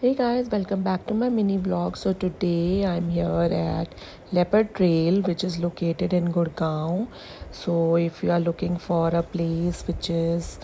Hey guys, welcome back to my mini vlog. So today I'm here at Leopard Trail, which is located in Gurgaon. So if you are looking for a place which is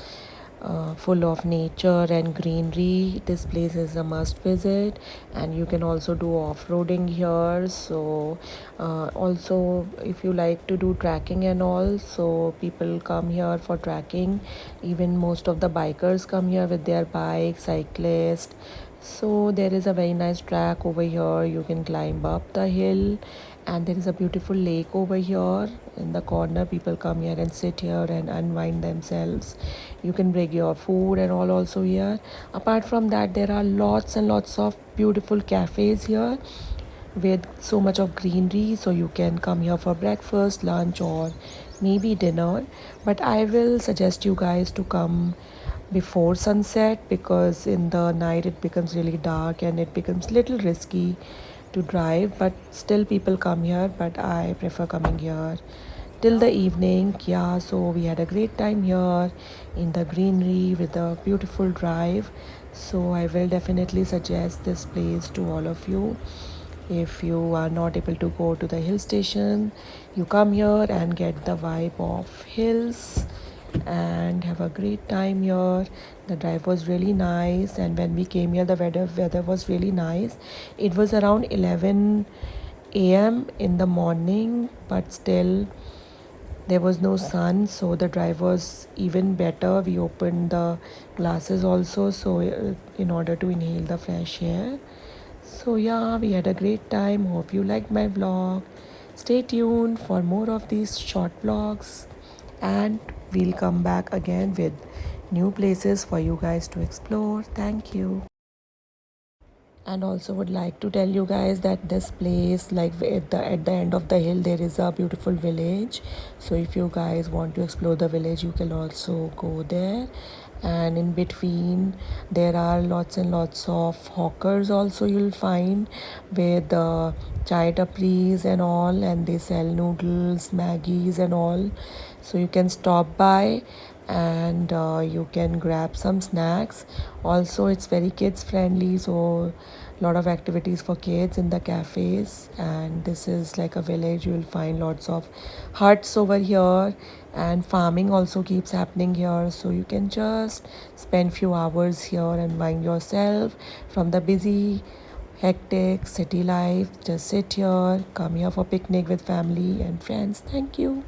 full of nature and greenery, this place is a must visit. And you can also do off-roading here. So also if you like to do trekking and all, so people come here for trekking. Even most of the bikers come here with their bikes, cyclists. So there is a very nice track over here. You can climb up the hill, and there is a beautiful lake over here in the corner. People come here and sit here and unwind themselves. You can bring your food and all also here. Apart from that, there are lots and lots of beautiful cafes here with so much of greenery, so you can come here for breakfast, lunch, or maybe dinner. But I will suggest you guys to come before sunset, because in the night it becomes really dark and it becomes little risky to drive. But still people come here, but I prefer coming here till the evening. Yeah, so we had a great time here in the greenery with a beautiful drive. So I will definitely suggest this place to all of you. If you are not able to go to the hill station, you come here and get the vibe of hills and have a great time here. The drive was really nice, and when we came here, the weather was really nice. It was around 11 a.m. in the morning, but still there was no sun, so the drive was even better. We opened the glasses also, so in order to inhale the fresh air. So yeah, we had a great time. Hope you liked my vlog. Stay tuned for more of these short vlogs, and we'll come back again with new places for you guys to explore. Thank you. And also would like to tell you guys that this place, like at the end of the hill, there is a beautiful village. So if you guys want to explore the village, you can also go there. And in between there are lots and lots of hawkers also you'll find, with the chai tapris and all, and they sell noodles, maggies and all. So you can stop by and you can grab some snacks. Also it's very kids friendly, so a lot of activities for kids in the cafes. And this is like a village. You will find lots of huts over here, and farming also keeps happening here, so you can just spend few hours here and wind yourself from the busy hectic city life. Just sit here, come here for picnic with family and friends. Thank you.